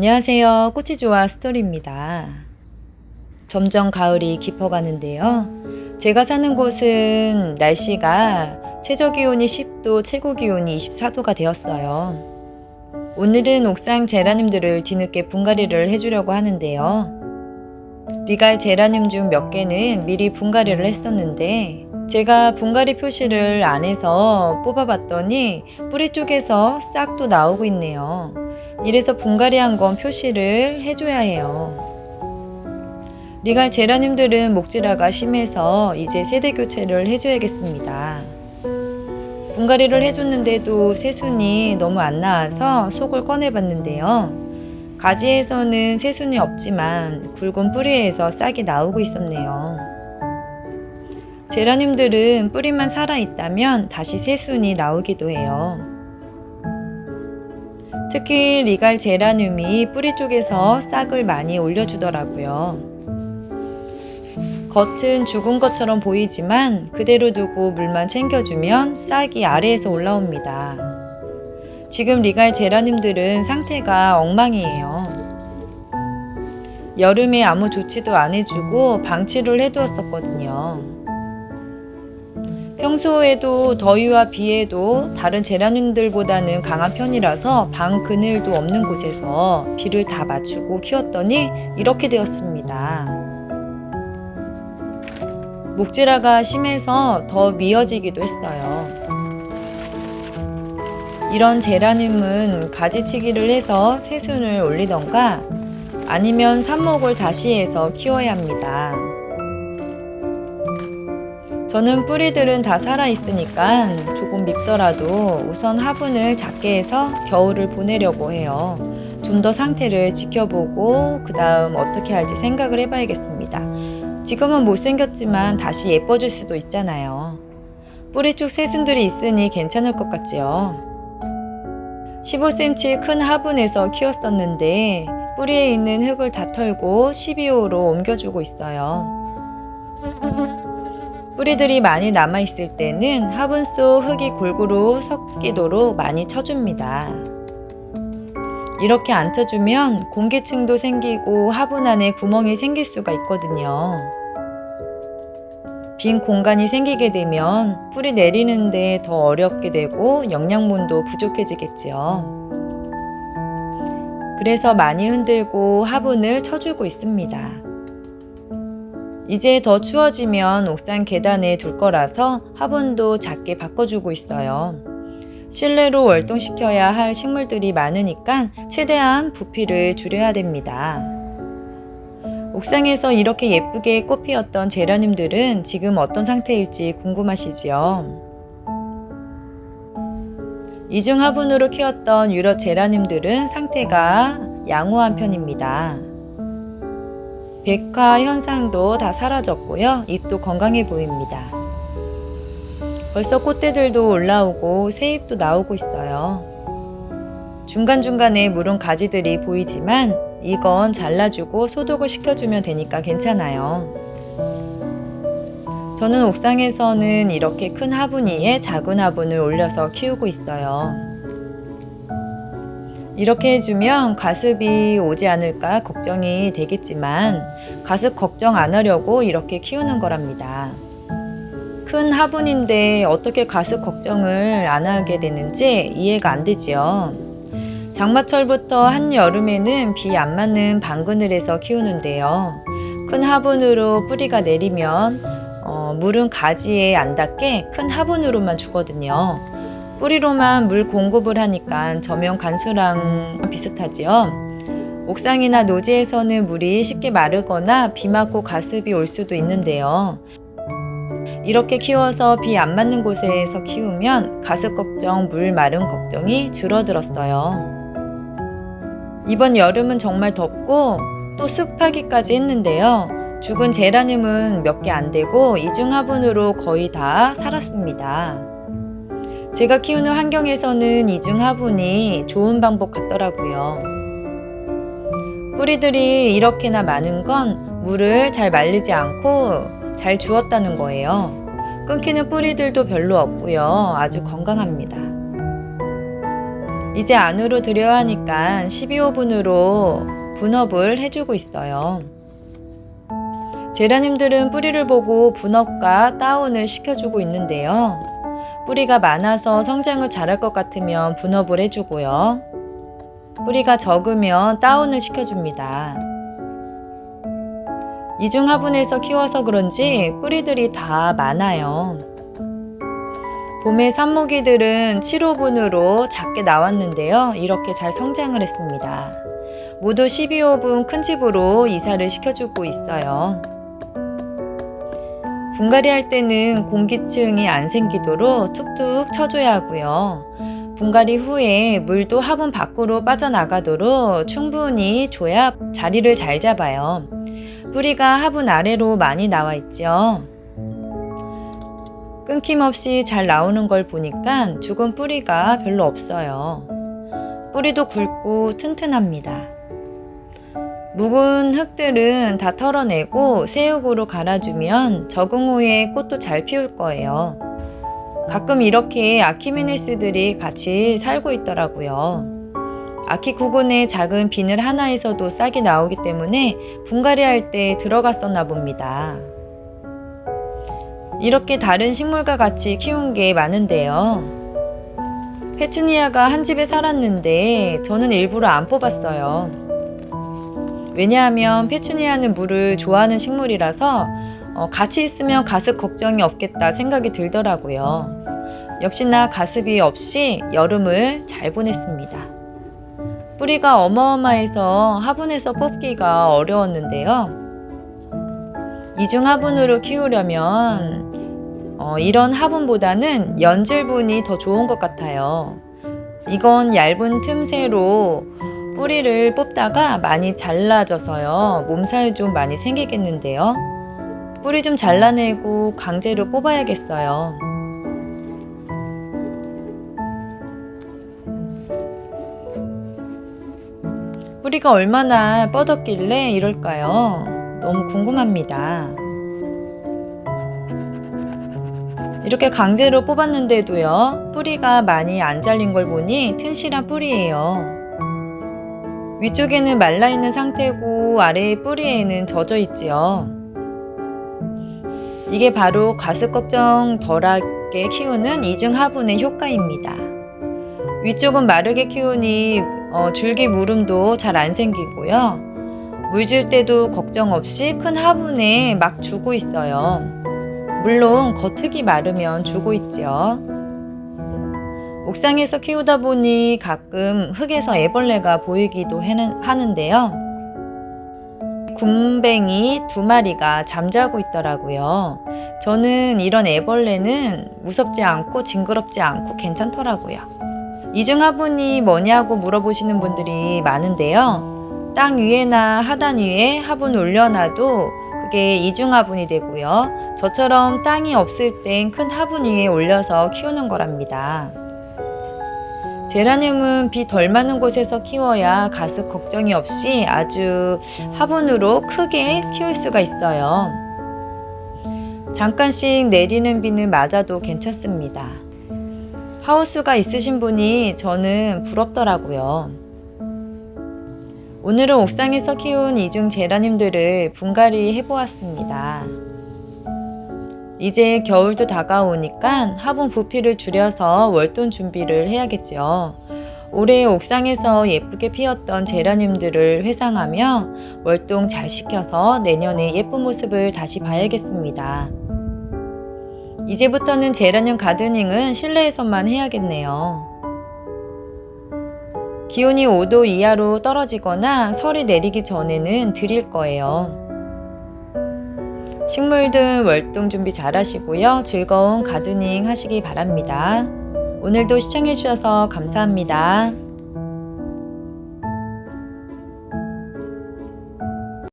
안녕하세요. 꽃이 좋아 스토리입니다. 점점 가을이 깊어가는데요. 제가 사는 곳은 날씨가 최저기온이 10도, 최고기온이 24도가 되었어요. 오늘은 옥상 제라늄들을 뒤늦게 분갈이를 해주려고 하는데요. 리갈 제라늄 중 몇 개는 미리 분갈이를 했었는데 제가 분갈이 표시를 안 해서 뽑아봤더니 뿌리 쪽에서 싹도 나오고 있네요. 이래서 분갈이한 건 표시를 해줘야 해요. 리갈 제라늄들은 목질화가 심해서 이제 세대 교체를 해줘야겠습니다. 분갈이를 해줬는데도 새순이 너무 안 나와서 속을 꺼내봤는데요. 가지에서는 새순이 없지만 굵은 뿌리에서 싹이 나오고 있었네요. 제라늄들은 뿌리만 살아있다면 다시 새순이 나오기도 해요. 특히 리갈 제라늄이 뿌리 쪽에서 싹을 많이 올려주더라고요. 겉은 죽은 것처럼 보이지만 그대로 두고 물만 챙겨주면 싹이 아래에서 올라옵니다. 지금 리갈 제라늄들은 상태가 엉망이에요. 여름에 아무 조치도 안 해주고 방치를 해두었었거든요. 평소에도 더위와 비에도 다른 제라늄들보다는 강한 편이라서 방 그늘도 없는 곳에서 비를 다 맞추고 키웠더니 이렇게 되었습니다. 목질화가 심해서 더 미어지기도 했어요. 이런 제라늄은 가지치기를 해서 새순을 올리던가 아니면 삽목을 다시 해서 키워야 합니다. 저는 뿌리들은 다 살아있으니까 조금 밉더라도 우선 화분을 작게 해서 겨울을 보내려고 해요. 좀 더 상태를 지켜보고 그 다음 어떻게 할지 생각을 해봐야겠습니다. 지금은 못생겼지만 다시 예뻐질 수도 있잖아요. 뿌리 쪽 새순들이 있으니 괜찮을 것 같지요. 15cm 큰 화분에서 키웠었는데 뿌리에 있는 흙을 다 털고 12호로 옮겨주고 있어요. 뿌리들이 많이 남아있을 때는 화분 속 흙이 골고루 섞이도록 많이 쳐줍니다. 이렇게 안 쳐주면 공기층도 생기고 화분 안에 구멍이 생길 수가 있거든요. 빈 공간이 생기게 되면 뿌리 내리는데 더 어렵게 되고 영양분도 부족해지겠지요. 그래서 많이 흔들고 화분을 쳐주고 있습니다. 이제 더 추워지면 옥상 계단에 둘 거라서 화분도 작게 바꿔주고 있어요. 실내로 월동시켜야 할 식물들이 많으니까 최대한 부피를 줄여야 됩니다. 옥상에서 이렇게 예쁘게 꽃 피었던 제라늄들은 지금 어떤 상태일지 궁금하시죠? 이중 화분으로 키웠던 유럽 제라늄들은 상태가 양호한 편입니다. 백화 현상도 다 사라졌고요. 잎도 건강해 보입니다. 벌써 꽃대들도 올라오고 새 잎도 나오고 있어요. 중간중간에 무른 가지들이 보이지만 이건 잘라주고 소독을 시켜주면 되니까 괜찮아요. 저는 옥상에서는 이렇게 큰 화분 위에 작은 화분을 올려서 키우고 있어요. 이렇게 해주면 가습이 오지 않을까 걱정이 되겠지만 가습 걱정 안 하려고 이렇게 키우는 거랍니다. 큰 화분인데 어떻게 가습 걱정을 안 하게 되는지 이해가 안 되지요. 장마철부터 한여름에는 비 안 맞는 방그늘에서 키우는데요. 큰 화분으로 뿌리가 내리면 물은 가지에 안 닿게 큰 화분으로만 주거든요. 뿌리로만 물 공급을 하니까 저면 관수랑 비슷하지요. 옥상이나 노지에서는 물이 쉽게 마르거나 비 맞고 가습이 올 수도 있는데요. 이렇게 키워서 비 안 맞는 곳에서 키우면 가습 걱정, 물 마름 걱정이 줄어들었어요. 이번 여름은 정말 덥고 또 습하기까지 했는데요. 죽은 제라늄은 몇 개 안 되고 이중 화분으로 거의 다 살았습니다. 제가 키우는 환경에서는 이중 화분이 좋은 방법 같더라고요. 뿌리들이 이렇게나 많은 건 물을 잘 말리지 않고 잘 주었다는 거예요. 끊기는 뿌리들도 별로 없고요. 아주 건강합니다. 이제 안으로 들여야 하니까 12호분으로 분업을 해주고 있어요. 제라늄들은 뿌리를 보고 분업과 다운을 시켜주고 있는데요. 뿌리가 많아서 성장을 잘할 것 같으면 분업을 해주고요. 뿌리가 적으면 다운을 시켜줍니다. 이중 화분에서 키워서 그런지 뿌리들이 다 많아요. 봄에 삽목이들은 7호분으로 작게 나왔는데요. 이렇게 잘 성장을 했습니다. 모두 12호분 큰 집으로 이사를 시켜주고 있어요. 분갈이 할 때는 공기층이 안 생기도록 툭툭 쳐줘야 하고요. 분갈이 후에 물도 화분 밖으로 빠져나가도록 충분히 줘야 자리를 잘 잡아요. 뿌리가 화분 아래로 많이 나와 있죠. 끊김없이 잘 나오는 걸 보니까 죽은 뿌리가 별로 없어요. 뿌리도 굵고 튼튼합니다. 묵은 흙들은 다 털어내고 새 흙으로 갈아주면 적응 후에 꽃도 잘 피울 거예요. 가끔 이렇게 아키메네스들이 같이 살고 있더라고요. 아키 구근의 작은 비늘 하나에서도 싹이 나오기 때문에 분갈이 할 때 들어갔었나 봅니다. 이렇게 다른 식물과 같이 키운 게 많은데요. 페추니아가 한 집에 살았는데 저는 일부러 안 뽑았어요. 왜냐하면 페추니아는 물을 좋아하는 식물이라서 같이 있으면 가습 걱정이 없겠다 생각이 들더라고요. 역시나 가습이 없이 여름을 잘 보냈습니다. 뿌리가 어마어마해서 화분에서 뽑기가 어려웠는데요. 이중 화분으로 키우려면 이런 화분보다는 연질분이 더 좋은 것 같아요. 이건 얇은 틈새로 뿌리를 뽑다가 많이 잘라져서요. 몸살 좀 많이 생기겠는데요. 뿌리 좀 잘라내고 강제로 뽑아야겠어요. 뿌리가 얼마나 뻗었길래 이럴까요? 너무 궁금합니다. 이렇게 강제로 뽑았는데도요, 뿌리가 많이 안 잘린 걸 보니 튼실한 뿌리예요. 위쪽에는 말라있는 상태고 아래의 뿌리에는 젖어 있지요. 이게 바로 가습 걱정 덜하게 키우는 이중 화분의 효과입니다. 위쪽은 마르게 키우니 줄기 물음도 잘 안 생기고요. 물 줄 때도 걱정 없이 큰 화분에 막 주고 있어요. 물론 겉흙이 마르면 주고 있죠. 옥상에서 키우다 보니 가끔 흙에서 애벌레가 보이기도 하는데요. 굼벵이 2마리가 잠자고 있더라고요. 저는 이런 애벌레는 무섭지 않고 징그럽지 않고 괜찮더라고요. 이중 화분이 뭐냐고 물어보시는 분들이 많은데요. 땅 위에나 하단 위에 화분 올려놔도 그게 이중 화분이 되고요. 저처럼 땅이 없을 땐 큰 화분 위에 올려서 키우는 거랍니다. 제라늄은 비 덜 많은 곳에서 키워야 가습 걱정이 없이 아주 화분으로 크게 키울 수가 있어요. 잠깐씩 내리는 비는 맞아도 괜찮습니다. 하우스가 있으신 분이 저는 부럽더라고요. 오늘은 옥상에서 키운 이중 제라늄들을 분갈이 해보았습니다. 이제 겨울도 다가오니까 화분 부피를 줄여서 월동 준비를 해야겠죠. 올해 옥상에서 예쁘게 피었던 제라늄들을 회상하며 월동 잘 시켜서 내년에 예쁜 모습을 다시 봐야겠습니다. 이제부터는 제라늄 가드닝은 실내에서만 해야겠네요. 기온이 5도 이하로 떨어지거나 설이 내리기 전에는 드릴 거예요. 식물들 월동 준비 잘 하시고요. 즐거운 가드닝 하시기 바랍니다. 오늘도 시청해 주셔서 감사합니다.